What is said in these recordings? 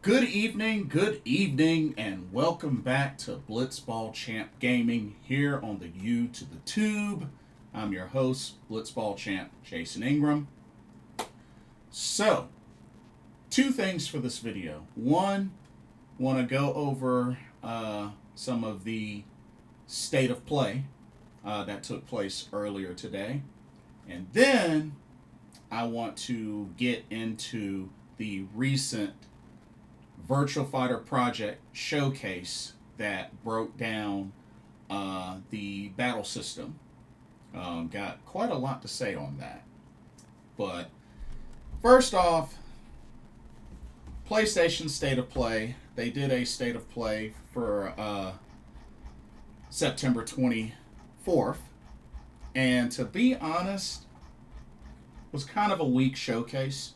good evening, and welcome back to Blitzball Champ Gaming here on the U to the Tube. I'm your host, Blitzball Champ Jason Ingram. So, two things for this video. One, want to go over some of the state of play that took place earlier today. And then, I want to get into the recent Virtual Fighter Project showcase that broke down the battle system. Got quite a lot to say on that. But first off, PlayStation State of Play. They did a State of Play for September 24th. And to be honest, was kind of a weak showcase.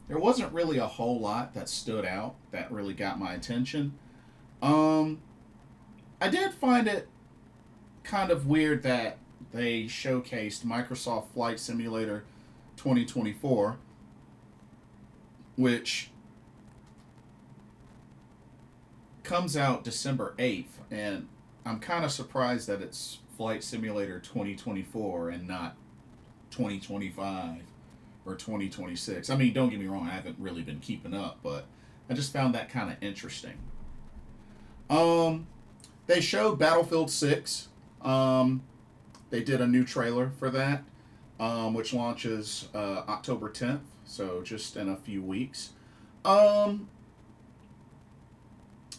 There wasn't really a whole lot that stood out that really got my attention. I did find it kind of weird that they showcased Microsoft Flight Simulator 2024, which comes out December 8th, and I'm kind of surprised that it's Flight Simulator 2024 and not 2025 or 2026. I mean, don't get me wrong, I haven't really been keeping up, but I just found that kind of interesting. They showed Battlefield 6. They did a new trailer for that, which launches October 10th, so just in a few weeks.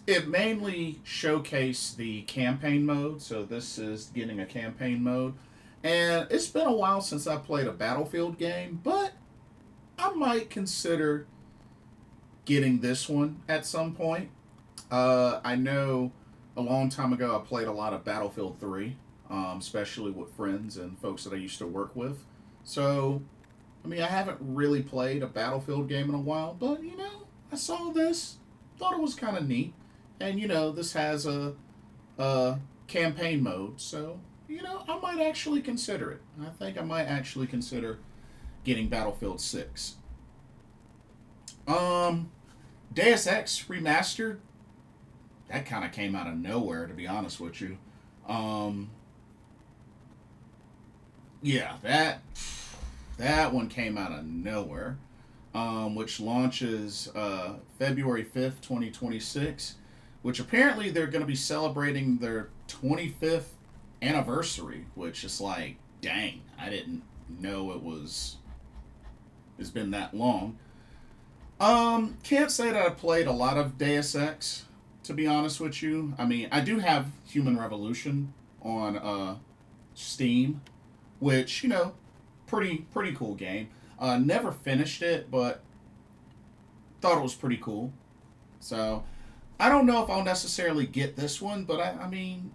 It mainly showcased the campaign mode, so this is getting a campaign mode. And it's been a while since I played a Battlefield game, but I might consider getting this one at some point. I know a long time ago I played a lot of Battlefield 3, especially with friends and folks that I used to work with. So, I mean, I haven't really played a Battlefield game in a while, but, I saw this, thought it was kind of neat. And, this has a campaign mode, so I might actually consider it. I think I might actually consider getting Battlefield 6. Deus Ex Remastered, that kind of came out of nowhere, to be honest with you. Yeah, that one came out of nowhere, which launches February 5th, 2026, which apparently they're going to be celebrating their 25th anniversary, which is like, dang, I didn't know it's been that long. Can't say that I played a lot of Deus Ex, to be honest with you. I mean, I do have Human Revolution on Steam, which, pretty cool game. Never finished it, but thought it was pretty cool. So, I don't know if I'll necessarily get this one, but I mean,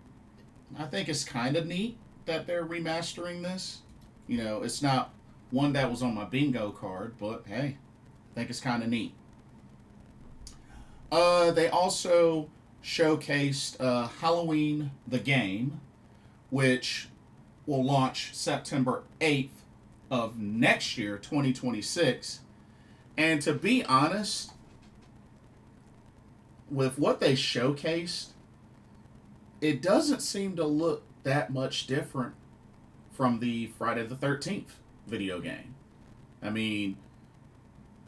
I think it's kind of neat that they're remastering this. It's not one that was on my bingo card, but hey, I think it's kind of neat. They also showcased Halloween the Game, which will launch September 8th of next year, 2026. And to be honest, with what they showcased, it doesn't seem to look that much different from the Friday the 13th video game. I mean,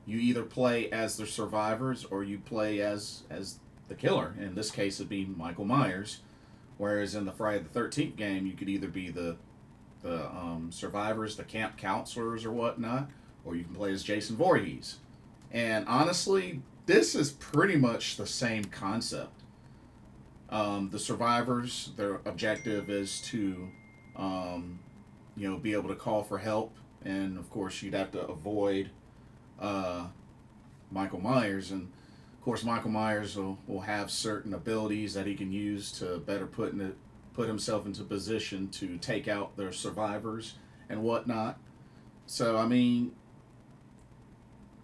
you either play as the survivors or you play as the killer. In this case, it'd be Michael Myers. Whereas in the Friday the 13th game, you could either be the survivors, the camp counselors or whatnot, or you can play as Jason Voorhees. And honestly, this is pretty much the same concept. The survivors, their objective is to, be able to call for help, and of course you'd have to avoid Michael Myers, and of course Michael Myers will have certain abilities that he can use to better put himself into position to take out their survivors and whatnot. So I mean,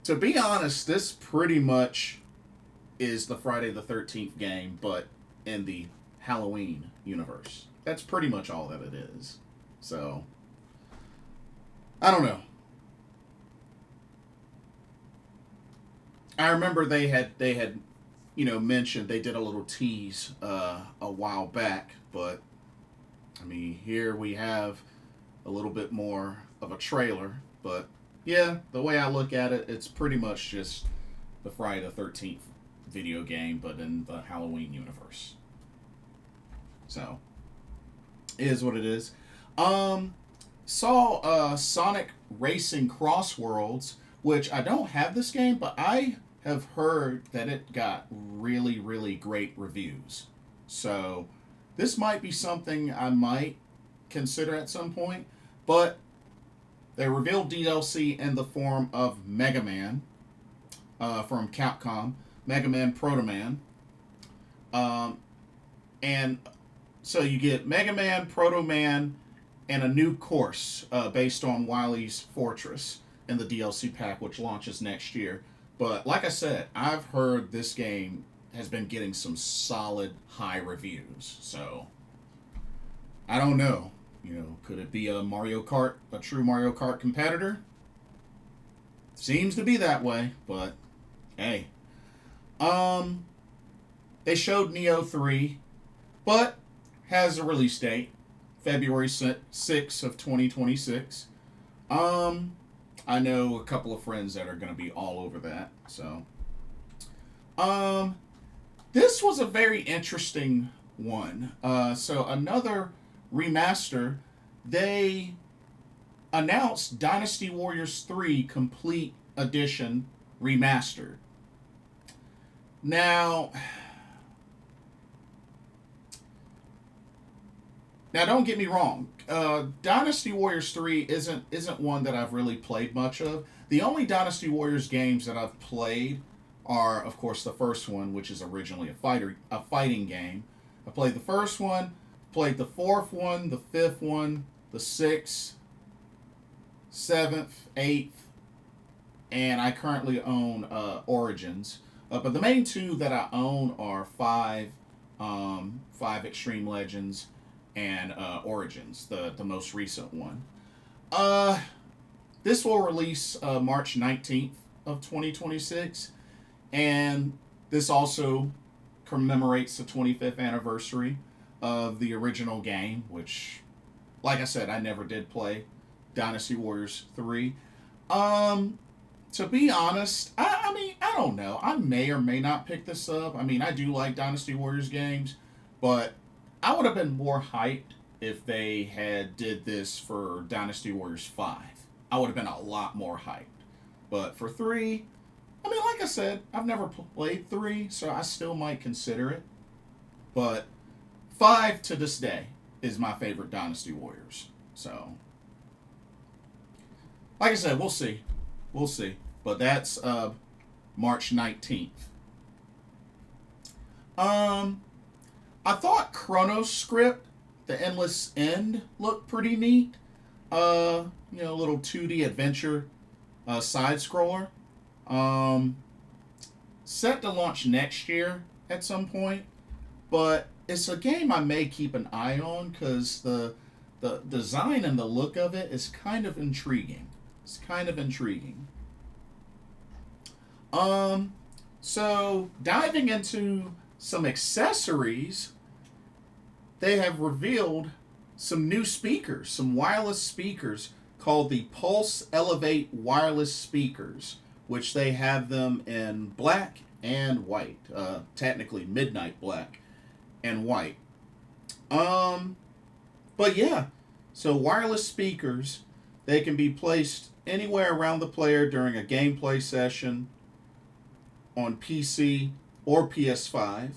to be honest, this pretty much is the Friday the 13th game, but in the Halloween universe. That's pretty much all that it is. So, I don't know. I remember they had mentioned they did a little tease a while back, but I mean here we have a little bit more of a trailer. But yeah, the way I look at it, it's pretty much just the Friday the 13th video game, but in the Halloween universe. So it is what it is. Um, saw Sonic Racing Cross Worlds, which I don't have this game, but I have heard that it got really, really great reviews. So this might be something I might consider at some point. But they revealed DLC in the form of Mega Man from Capcom, Mega Man Proto Man. Um, and so you get Mega Man, Proto Man, and a new course based on Wily's Fortress in the DLC pack, which launches next year. But like I said, I've heard this game has been getting some solid high reviews. So I don't know. Could it be a Mario Kart, a true Mario Kart competitor? Seems to be that way, but hey. Um, they showed Neo 3, but has a release date, February 6th of 2026. I know a couple of friends that are going to be all over that. So, um, this was a very interesting one. So another remaster. They announced Dynasty Warriors 3 Complete Edition Remastered. Now, don't get me wrong. Dynasty Warriors 3 isn't one that I've really played much of. The only Dynasty Warriors games that I've played are, of course, the first one, which is originally a fighting game. I played the first one, played the fourth one, the fifth one, the sixth, seventh, eighth, and I currently own Origins. But the main two that I own are five Extreme Legends and Origins, the most recent one. Uh, this will release March 19th of 2026, and this also commemorates the 25th anniversary of the original game, which, like I said, I never did play Dynasty Warriors 3. To be honest, I mean, I don't know. I may or may not pick this up. I mean, I do like Dynasty Warriors games, but I would have been more hyped if they had did this for Dynasty Warriors 5. I would have been a lot more hyped. But for 3, I mean, like I said, I've never played 3, so I still might consider it. But 5 to this day is my favorite Dynasty Warriors. So, like I said, we'll see. We'll see. But that's March 19th. I thought Chrono Script, The Endless End, looked pretty neat. A little 2D adventure side scroller. Set to launch next year at some point, but it's a game I may keep an eye on because the design and the look of it is kind of intriguing. It's kind of intriguing. So diving into some accessories, they have revealed some new speakers, some wireless speakers called the Pulse Elevate wireless speakers, which they have them in black and white, technically midnight black and white. But yeah, so wireless speakers, they can be placed anywhere around the player during a gameplay session on PC or PS5,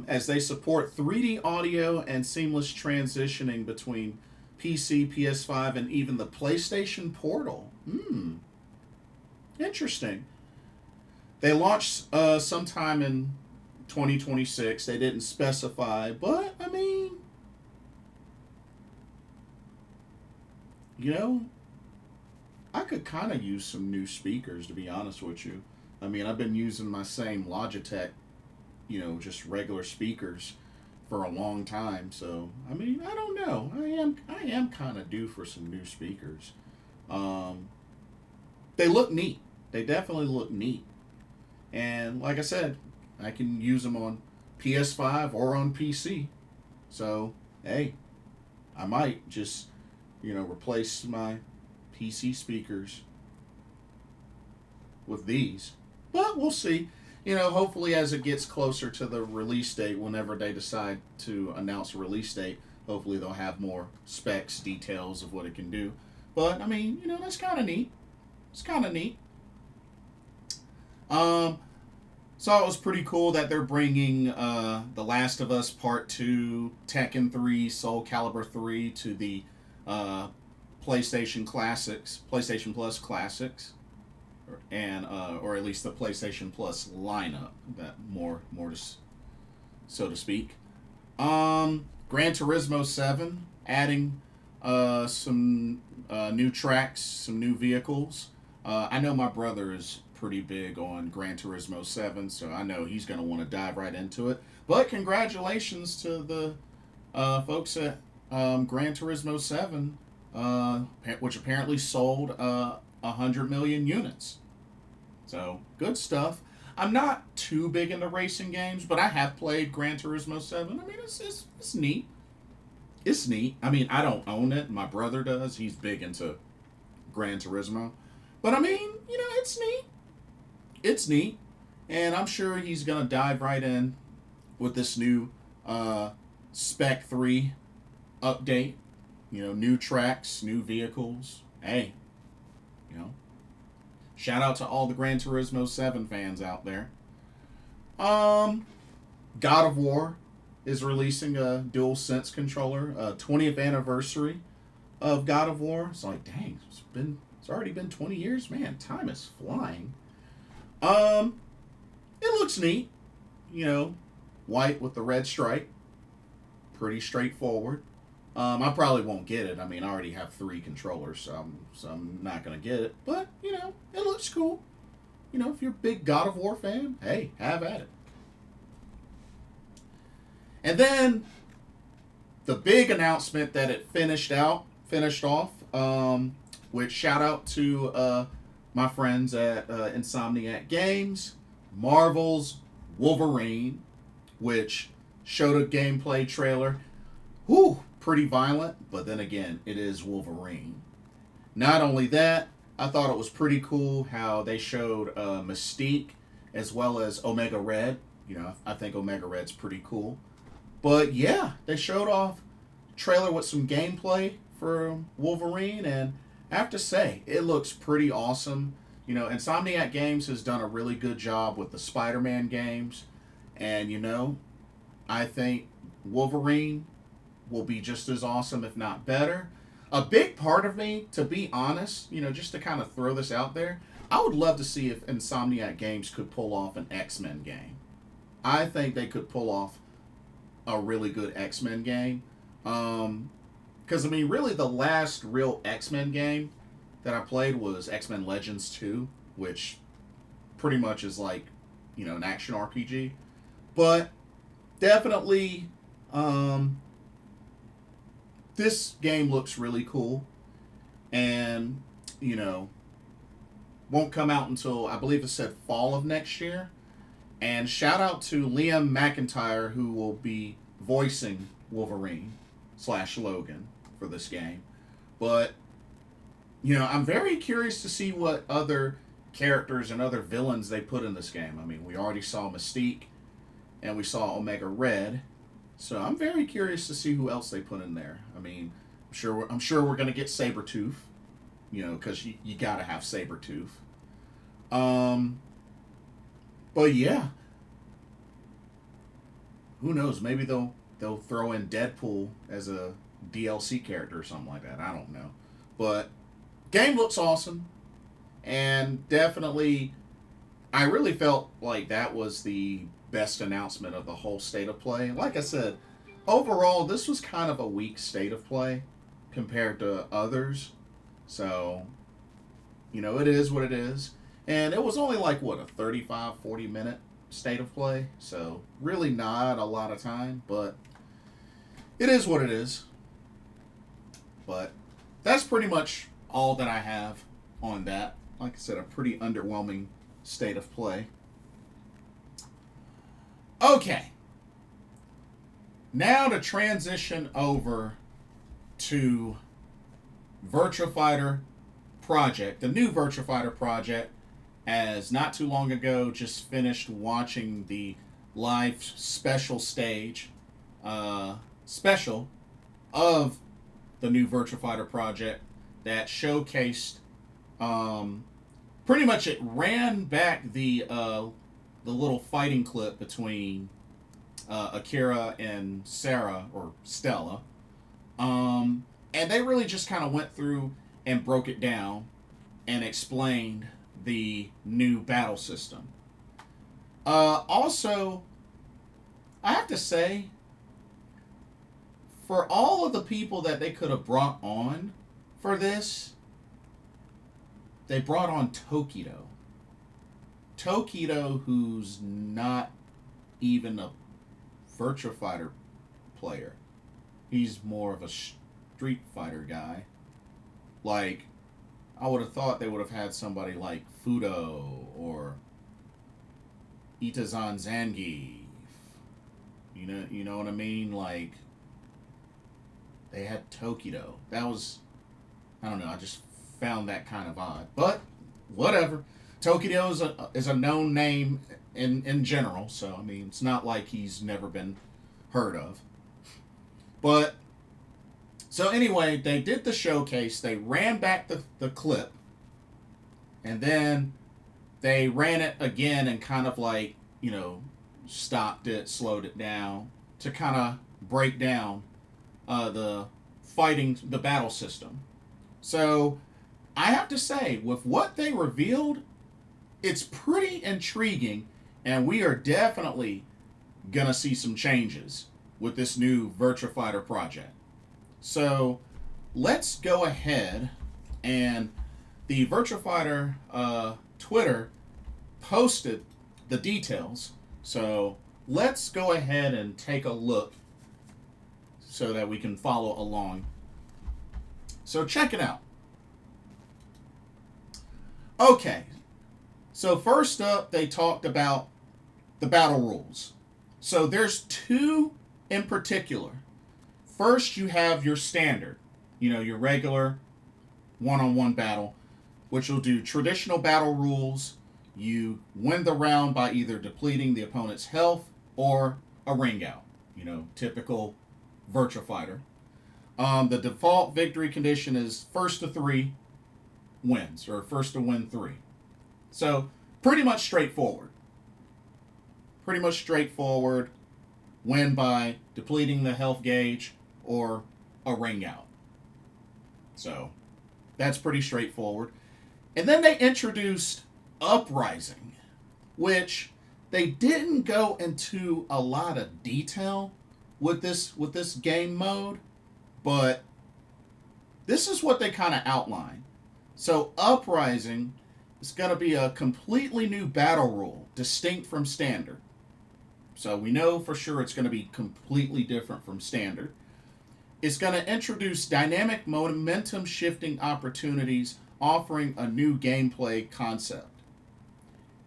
as they support 3D audio and seamless transitioning between PC, PS5, and even the PlayStation Portal. Interesting. They launched sometime in 2026. They didn't specify, but I mean, I could kind of use some new speakers, to be honest with you. I mean, I've been using my same Logitech, just regular speakers for a long time. So, I mean, I don't know. I am kind of due for some new speakers. They look neat. They definitely look neat. And like I said, I can use them on PS5 or on PC. So, hey, I might just, replace my PC speakers with these. But we'll see. Hopefully as it gets closer to the release date, whenever they decide to announce a release date, hopefully they'll have more specs, details of what it can do. But, I mean, that's kind of neat. It's kind of neat. Um, so it was pretty cool that they're bringing The Last of Us Part 2, Tekken 3, Soul Calibur 3 to the uh, PlayStation Classics, PlayStation Plus Classics, and or at least the PlayStation Plus lineup, that more to, so to speak. Gran Turismo 7 adding some new tracks, some new vehicles. I know my brother is pretty big on Gran Turismo 7, so I know he's going to want to dive right into it. But congratulations to the folks at Gran Turismo 7, which apparently sold 100 million units. So, good stuff. I'm not too big into racing games, but I have played Gran Turismo 7. I mean, it's neat. It's neat. I mean, I don't own it. My brother does. He's big into Gran Turismo. But I mean, it's neat. It's neat. And I'm sure he's going to dive right in with this new Spec 3 update. New tracks, new vehicles. Hey, you know, shout out to all the Gran Turismo 7 fans out there. God of War is releasing a DualSense controller, 20th anniversary of God of War. It's like, dang, it's already been 20 years. Man, time is flying. It looks neat. White with the red stripe. Pretty straightforward. I probably won't get it. I mean, I already have 3 controllers, so I'm not gonna get it. But it looks cool. If you're a big God of War fan, hey, have at it. And then the big announcement that it finished off, which shout out to my friends at Insomniac Games, Marvel's Wolverine, which showed a gameplay trailer. Whew, pretty violent, but then again, it is Wolverine. Not only that, I thought it was pretty cool how they showed Mystique as well as Omega Red. I think Omega Red's pretty cool. But yeah, they showed off trailer with some gameplay for Wolverine, and I have to say, it looks pretty awesome. Insomniac Games has done a really good job with the Spider-Man games, and I think Wolverine will be just as awesome, if not better. A big part of me, to be honest, just to kind of throw this out there, I would love to see if Insomniac Games could pull off an X-Men game. I think they could pull off a really good X-Men game. Because, I mean, really the last real X-Men game that I played was X-Men Legends 2, which pretty much is like, an action RPG. But definitely, this game looks really cool. And, won't come out until, I believe it said fall of next year. And shout out to Liam McIntyre, who will be voicing Wolverine / Logan for this game. But, I'm very curious to see what other characters and other villains they put in this game. I mean, we already saw Mystique and we saw Omega Red. So I'm very curious to see who else they put in there. I mean, I'm sure we're going to get Sabretooth, because you got to have Sabretooth. But yeah, who knows? Maybe they'll throw in Deadpool as a DLC character or something like that. I don't know. But game looks awesome, and definitely, I really felt like that was the best announcement of the whole state of play. Like I said, overall, this was kind of a weak state of play compared to others. So, it is what it is. And it was only like, what, a 35, 40-minute state of play. So, really not a lot of time, but it is what it is. But that's pretty much all that I have on that. Like I said, a pretty underwhelming state of play. Now to transition over to Virtua Fighter Project, the new Virtua Fighter Project, as not too long ago just finished watching the live special stage special of the new Virtua Fighter Project that showcased pretty much it ran back the little fighting clip between Akira and Sarah or Stella. And they really just kind of went through and broke it down and explained the new battle system. Also, I have to say, for all of the people that they could have brought on for this, they brought on Tokido. Tokido, who's not even a Virtua Fighter player. He's more of a Street Fighter guy. Like, I would have thought they would have had somebody like Fudo or Itazan Zangief. You know what I mean? Like, they had Tokido. That was, I don't know, I just found that kind of odd. But, whatever. Tokido is a known name in general, so, I mean, it's not like he's never been heard of. But, so anyway, they did the showcase. They ran back the clip. And then they ran it again and kind of like, stopped it, slowed it down to kind of break down the battle system. So I have to say, with what they revealed, it's pretty intriguing, and we are definitely gonna see some changes with this new Virtua Fighter project. So let's go ahead, and the Virtua Fighter Twitter posted the details. So let's go ahead and take a look so that we can follow along. So check it out. Okay, so first up, they talked about the battle rules. So there's two in particular. First, you have your standard, your regular one-on-one battle, which will do traditional battle rules. You win the round by either depleting the opponent's health or a ring out. Typical Virtua Fighter. The default victory condition is first to 3 wins, or first to win 3. So, pretty much straightforward. Pretty much straightforward. Win by depleting the health gauge or a ring out. So, that's pretty straightforward. And then they introduced Uprising, which they didn't go into a lot of detail with this game mode, but this is what they kind of outline. So Uprising is going to be a completely new battle rule, distinct from standard. So we know for sure it's going to be completely different from standard. It's going to introduce dynamic momentum shifting opportunities, offering a new gameplay concept.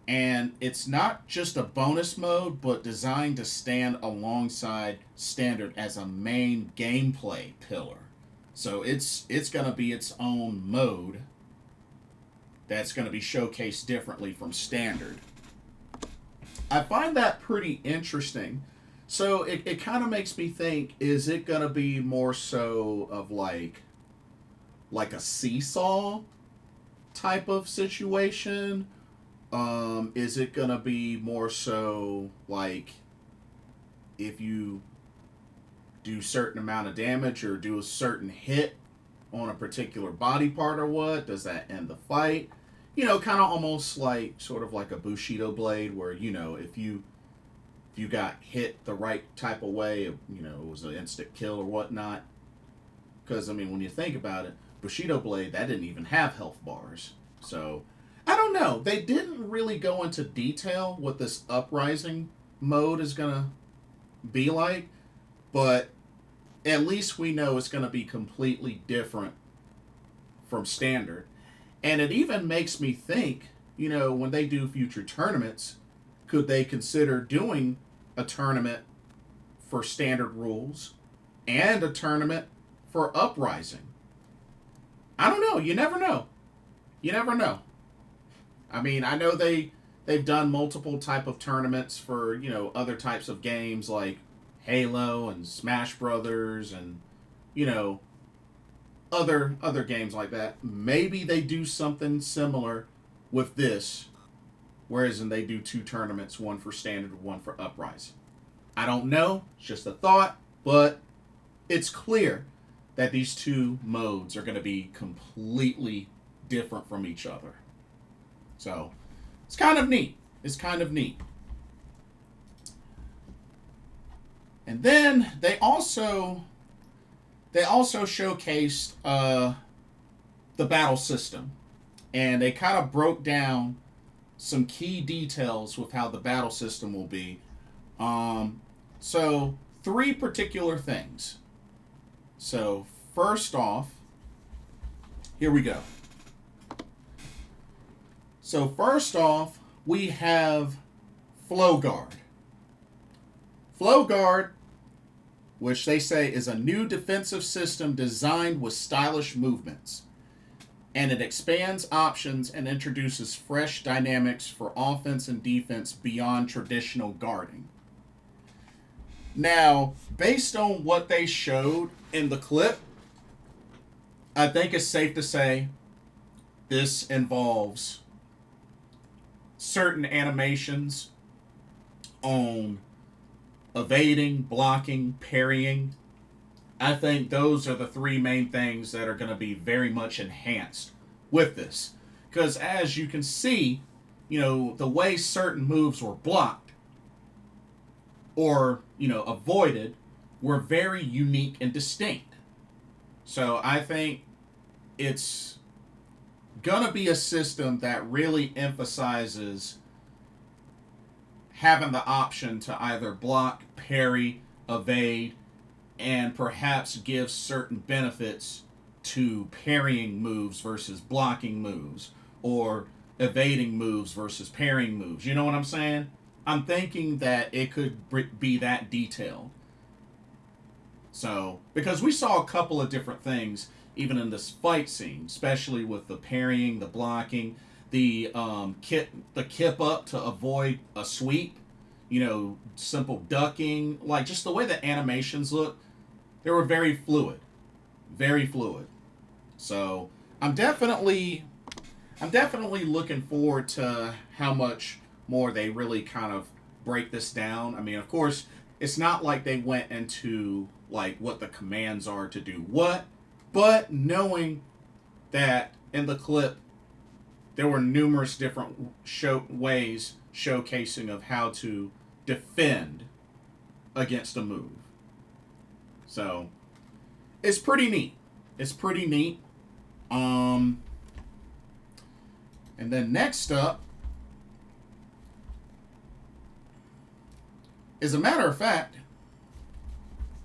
And it's not just a bonus mode, but designed to stand alongside standard as a main gameplay pillar. So it's going to be its own mode that's going to be showcased differently from standard. I find that pretty interesting. So it kind of makes me think, is it going to be more so of like a seesaw type of situation? Is it going to be more so like if you do a certain amount of damage or do a certain hit on a particular body part or what? Does that end the fight? Kind of almost like sort of like a Bushido blade where, if you got hit the right type of way, it was an instant kill or whatnot. Because, when you think about it, Bushido blade, that didn't even have health bars. So, I don't know. They didn't really go into detail what this Uprising mode is going to be like, but at least we know it's going to be completely different from standard. And it even makes me think, when they do future tournaments, could they consider doing a tournament for standard rules and a tournament for uprising. I don't know. You never know. You never know. I mean, I know they've done multiple type of tournaments for, other types of games like Halo and Smash Brothers and, you know, other games like that. Maybe they do something similar with this, whereas they do two tournaments, one for standard, one for uprising. I don't know, it's just a thought, but it's clear that these two modes are going to be completely different from each other. So, it's kind of neat. It's kind of neat. And then they also showcased the battle system, and they kind of broke down some key details with how the battle system will be. So three particular things. So first off, here we go. So first off, we have Flow Guard. Flow Guard, which they say is a new defensive system designed with stylish movements. And it expands options and introduces fresh dynamics for offense and defense beyond traditional guarding. Now, based on what they showed in the clip, I think it's safe to say this involves certain animations on evading, blocking, parrying. I think those are the three main things that are going to be very much enhanced with this. Because as you can see, the way certain moves were blocked or, avoided were very unique and distinct. So I think it's going to be a system that really emphasizes having the option to either block, parry, evade, and perhaps give certain benefits to parrying moves versus blocking moves, or evading moves versus parrying moves. You know what I'm saying? I'm thinking that it could be that detailed. So, because we saw a couple of different things even in this fight scene, especially with the parrying, the blocking, the kip up to avoid a sweep, simple ducking, like just the way the animations look, they were very fluid. Very fluid. So I'm definitely looking forward to how much more they really kind of break this down. I mean, of course, it's not like they went into like what the commands are to do what, but knowing that in the clip there were numerous different ways showcasing of how to defend against a move. So it's pretty neat. It's pretty neat. And then next up, as a matter of fact,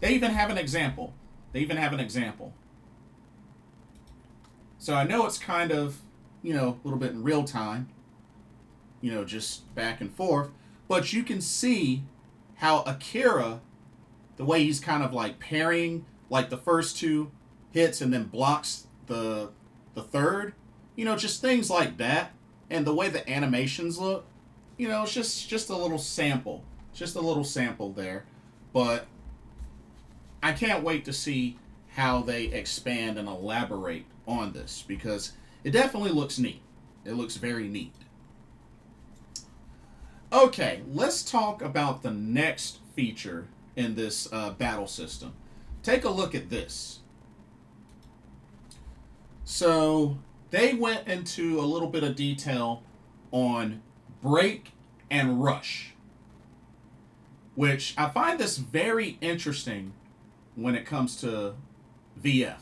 they even have an example. So I know it's kind of, a little bit in real time, just back and forth, but you can see how Akira, the way he's kind of like parrying like the first two hits and then blocks the third, just things like that, and the way the animations look, it's just a little sample. Just a little sample there. But I can't wait to see how they expand and elaborate on this, because it definitely looks neat. It looks very neat. Okay, let's talk about the next feature in this battle system. Take a look at this. So they went into a little bit of detail on break and rush, which I find this very interesting when it comes to VF.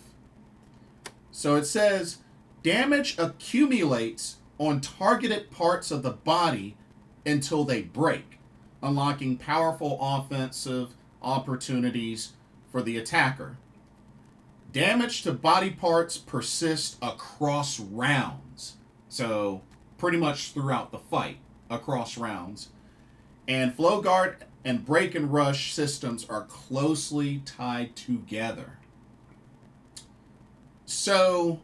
So it says, damage accumulates on targeted parts of the body until they break, unlocking powerful offensive opportunities for the attacker. Damage to body parts persists across rounds. So pretty much throughout the fight, across rounds. And Flow Guard and break and rush systems are closely tied together. So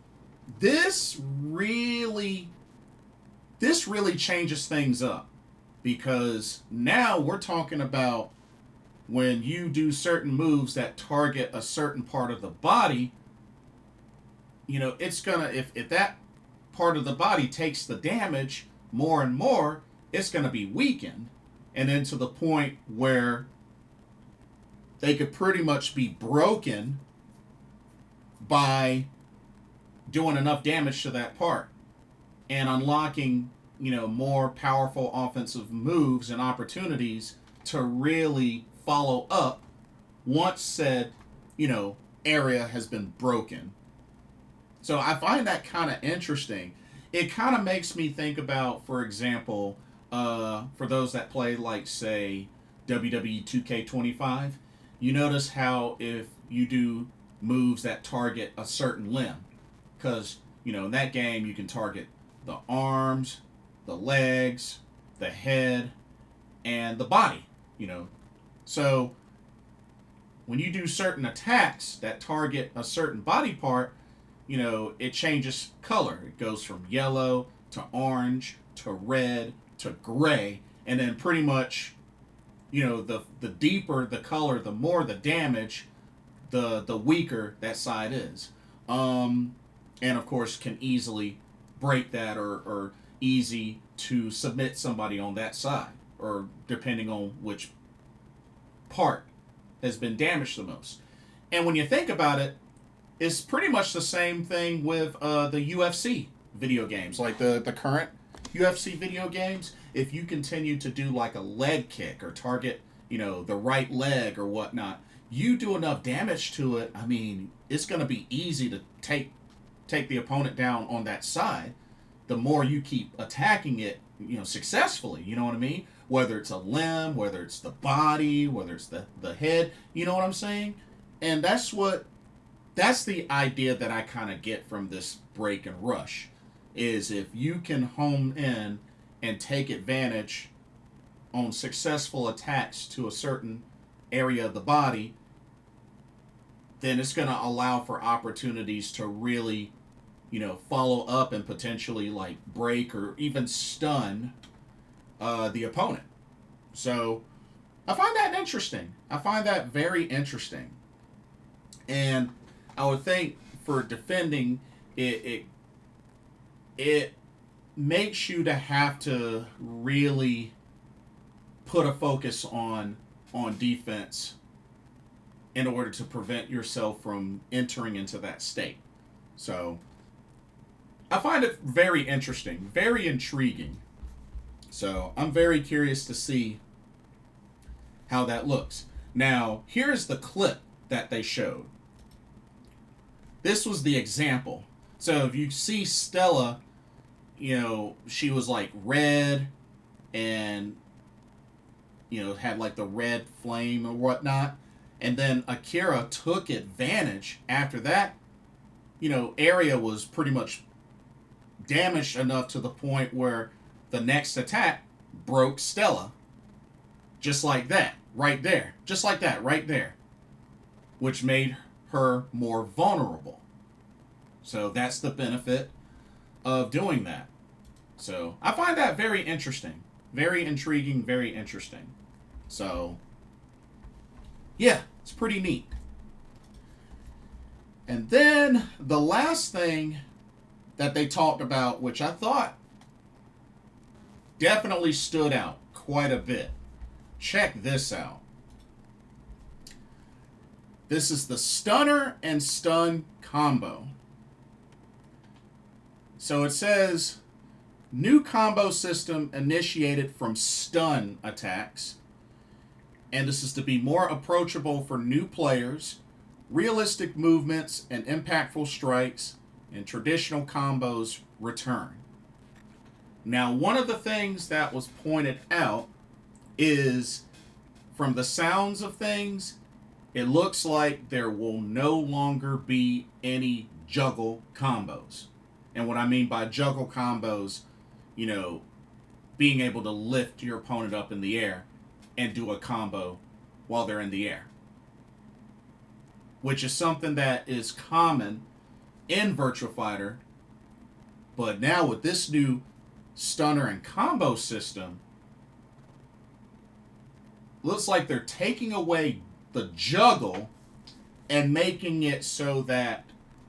this really changes things up, because now we're talking about when you do certain moves that target a certain part of the body, it's gonna, if that part of the body takes the damage more and more, it's gonna be weakened, and then to the point where they could pretty much be broken by doing enough damage to that part and unlocking, more powerful offensive moves and opportunities to really follow up once said, area has been broken. So I find that kind of interesting. It kind of makes me think about, for example, for those that play, like, say, WWE 2K25, you notice how if you do moves that target a certain limb, because, in that game you can target the arms, the legs, the head, and the body, So when you do certain attacks that target a certain body part, it changes color. It goes from yellow to orange to red to gray, and then pretty much, the deeper the color, the more the damage, the weaker that side is. And of course can easily break that, or easy to submit somebody on that side, or depending on which part has been damaged the most. And when you think about it, it's pretty much the same thing with the UFC video games, like the current UFC video games. If you continue to do like a leg kick or target, the right leg or whatnot, you do enough damage to it. I mean, it's going to be easy to take the opponent down on that side. The more you keep attacking it, successfully, you know what I mean? Whether it's a limb, whether it's the body, whether it's the head, you know what I'm saying? And that's the idea that I kind of get from this break and rush, is if you can hone in and take advantage on successful attacks to a certain area of the body, then it's going to allow for opportunities to really, follow up and potentially like break or even stun the opponent. So I find that interesting. I find that very interesting. And I would think for defending, it makes you to have to really put a focus on defense in order to prevent yourself from entering into that state. So I find it very interesting, very intriguing. So I'm very curious to see how that looks. Now, here's the clip that they showed. This was the example. So if you see Stella, she was like red and, had like the red flame or whatnot. And then Akira took advantage after that. Area was pretty much damaged enough to the point where the next attack broke Stella. Just like that, right there. Just like that, right there. Which made her more vulnerable. So that's the benefit of doing that. So I find that very interesting. Very intriguing, very interesting. So, yeah, it's pretty neat. And then the last thing that they talked about, which I thought definitely stood out quite a bit. Check this out. This is the stunner and stun combo. So it says, new combo system initiated from stun attacks. And this is to be more approachable for new players. Realistic movements and impactful strikes and traditional combos return. Now, one of the things that was pointed out is, from the sounds of things, it looks like there will no longer be any juggle combos. And what I mean by juggle combos, being able to lift your opponent up in the air and do a combo while they're in the air, which is something that is common in Virtua Fighter. But now with this new stunner and combo system, looks like they're taking away the juggle and making it so that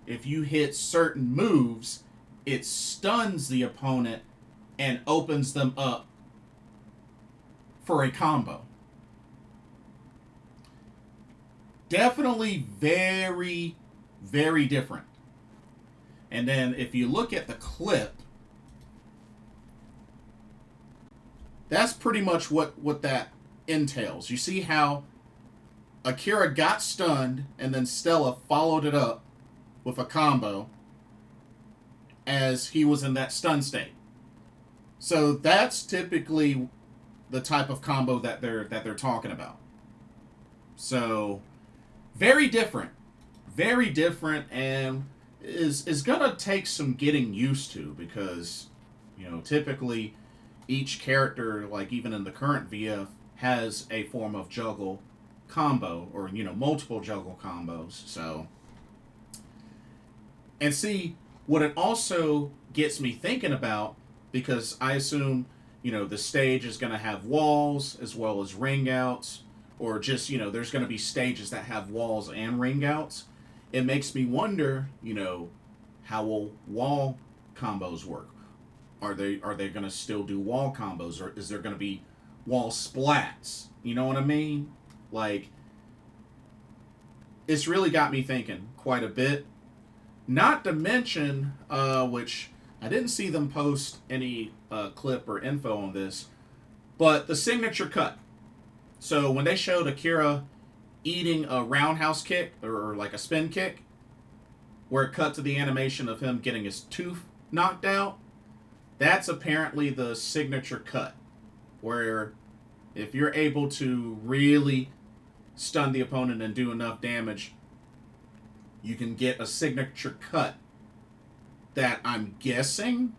if you hit certain moves, it stuns the opponent and opens them up for a combo. Definitely very, very different. And then if you look at the clip, that's pretty much what that entails. You see how Akira got stunned and then Stella followed it up with a combo as he was in that stun state. So that's typically the type of combo that they're talking about. So very different, and is gonna take some getting used to, because typically each character, like even in the current VF, has a form of juggle combo, or multiple juggle combos. So, and see what it also gets me thinking about, because I assume the stage is going to have walls as well as ring outs, or just there's going to be stages that have walls and ring outs. It makes me wonder, how will wall combos work? Are they going to still do wall combos, or is there going to be wall splats? You know what I mean? Like, it's really got me thinking quite a bit. Not to mention, which I didn't see them post any clip or info on this, but the signature cut. So when they showed Akira eating a roundhouse kick, or like a spin kick, where it cut to the animation of him getting his tooth knocked out, that's apparently the signature cut, where if you're able to really stun the opponent and do enough damage, you can get a signature cut that I'm guessing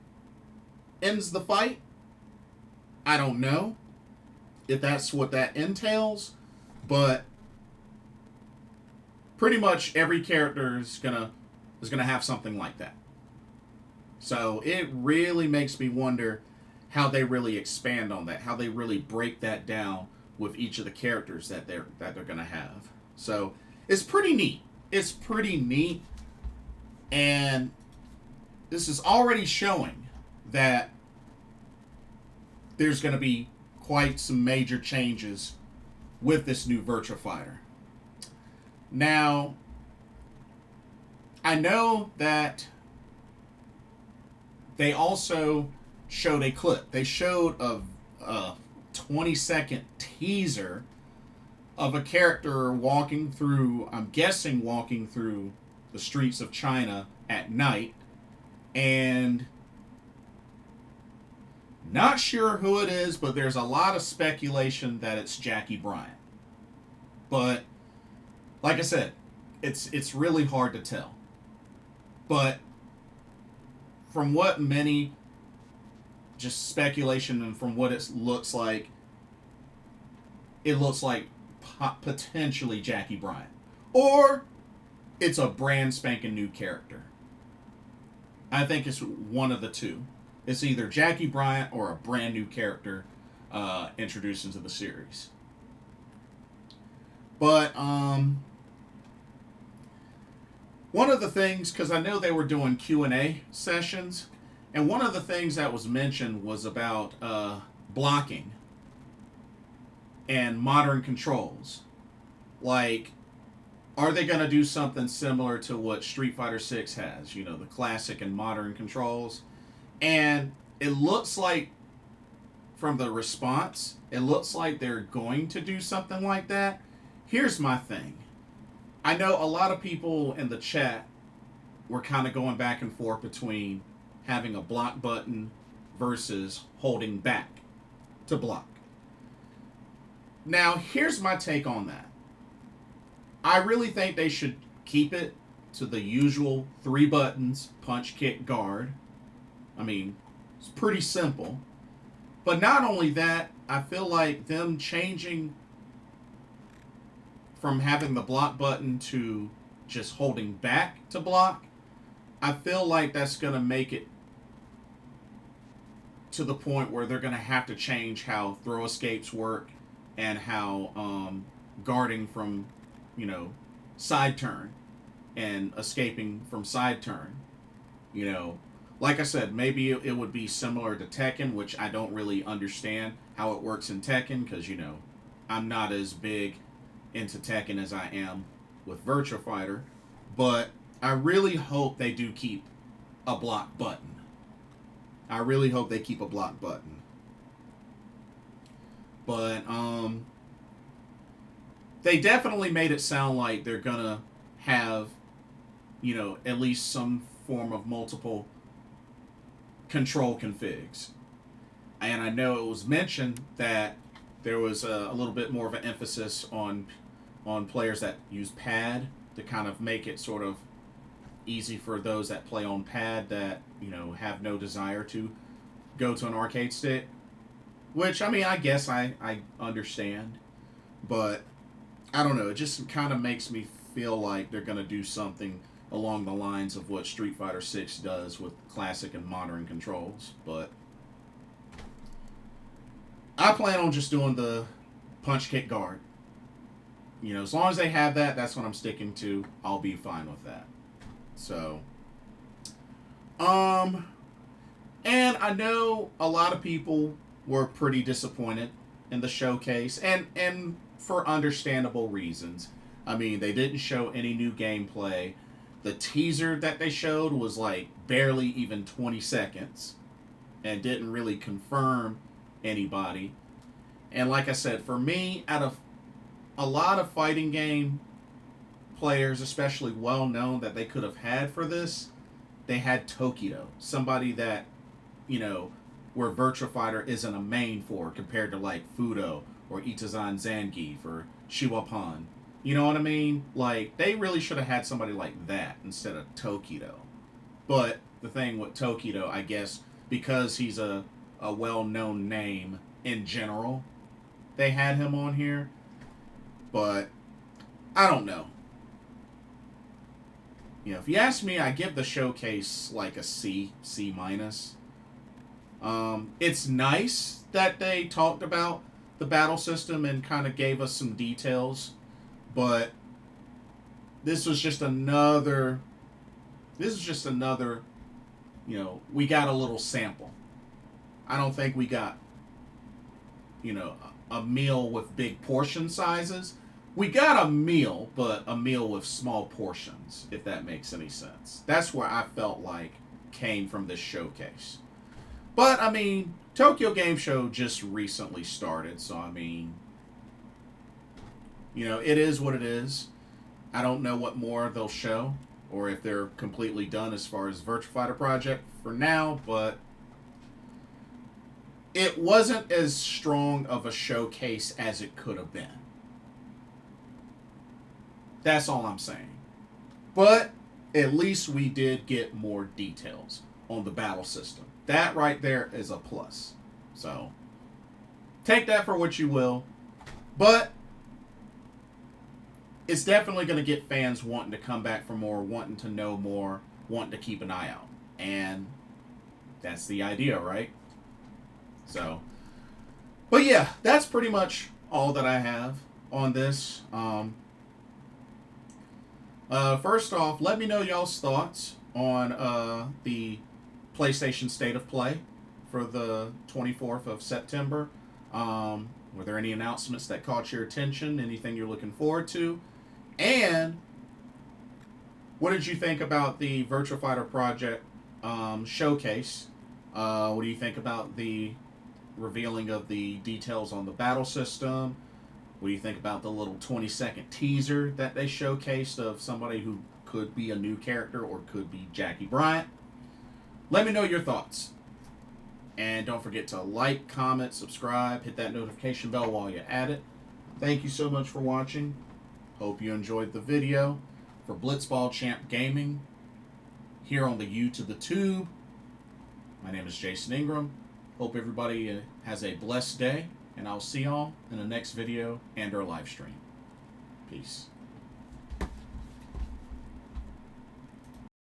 ends the fight. I don't know if that's what that entails, but pretty much every character is gonna have something like that. So it really makes me wonder how they really expand on that, how they really break that down with each of the characters that they're gonna have. So it's pretty neat. It's pretty neat, and this is already showing that there's going to be quite some major changes with this new Virtua Fighter. Now, I know that they also showed a clip. They showed a 20-second teaser of a character walking through, I'm guessing walking through the streets of China at night, and not sure who it is, but there's a lot of speculation that it's Jackie Bryant. But like I said, it's really hard to tell. But from what many, just speculation, and from what it looks like potentially Jackie Bryant. Or it's a brand spanking new character. I think it's one of the two. It's either Jackie Bryant or a brand new character introduced into the series. But one of the things, because I know they were doing Q&A sessions, and one of the things that was mentioned was about blocking and modern controls. Like, are they going to do something similar to what Street Fighter 6 has? The classic and modern controls. And it looks like, from the response, it looks like they're going to do something like that. Here's my thing. I know a lot of people in the chat were kind of going back and forth between having a block button versus holding back to block. Now, here's my take on that. I really think they should keep it to the usual 3 buttons: punch, kick, guard. I mean, it's pretty simple. But not only that, I feel like them changing from having the block button to just holding back to block, I feel like that's going to make it to the point where they're going to have to change how throw escapes work and how guarding from, you know, side turn and escaping from side turn. You know, like I said, maybe it would be similar to Tekken, which I don't really understand how it works in Tekken because, you know, I'm not as big into Tekken as I am with Virtua Fighter. But I really hope they do keep a block button. I really hope they keep a block button. But they definitely made it sound like they're gonna have, you know, at least some form of multiple control configs. And I know it was mentioned that there was a little bit more of an emphasis on players that use pad to kind of make it sort of easy for those that play on pad that, you know, have no desire to go to an arcade stick. Which, I mean, I guess I understand. But I don't know. It just kind of makes me feel like they're going to do something along the lines of what Street Fighter 6 does with classic and modern controls. But I plan on just doing the punch, kick, guard. You know, as long as they have that, that's what I'm sticking to. I'll be fine with that. So, and I know a lot of people were pretty disappointed in the showcase, and for understandable reasons. I mean, they didn't show any new gameplay. The teaser that they showed was like barely even 20 seconds and didn't really confirm anybody. And like I said, for me, out of a lot of fighting game players, especially well known that they could have had for this, they had Tokido, somebody that, you know, where Virtua Fighter isn't a main for compared to like Fudo or Itazan Zangief or Shiwapan. You know what I mean? Like, they really should have had somebody like that instead of Tokido. But the thing with Tokido, I guess, because he's a well-known name in general, they had him on here. But I don't know. You know, if you ask me, I give the showcase like a C minus. It's nice that they talked about the battle system and kind of gave us some details, but this was just another. You know, we got a little sample. I don't think we got, you know, a meal with big portion sizes. We got a meal, but a meal with small portions, if that makes any sense. That's where I felt like came from this showcase. But, I mean, Tokyo Game Show just recently started, so, I mean, you know, it is what it is. I don't know what more they'll show, or if they're completely done as far as Virtua Fighter Project for now, but it wasn't as strong of a showcase as it could have been. That's all I'm saying. But at least we did get more details on the battle system. That right there is a plus. So, take that for what you will. But it's definitely going to get fans wanting to come back for more, wanting to know more, wanting to keep an eye out. And that's the idea, right? So, but yeah, that's pretty much all that I have on this. First off, let me know y'all's thoughts on the PlayStation State of Play for the 24th of September. Were there any announcements that caught your attention? Anything you're looking forward to? And what did you think about the Virtua Fighter Project showcase? What do you think about the revealing of the details on the battle system? What do you think about the little 20-second teaser that they showcased of somebody who could be a new character or could be Jackie Bryant? Let me know your thoughts. And don't forget to like, comment, subscribe, hit that notification bell while you're at it. Thank you so much for watching. Hope you enjoyed the video. For Blitzball Champ Gaming, here on the U to the Tube, my name is Jason Ingram. Hope everybody has a blessed day, and I'll see y'all in the next video and our live stream. Peace.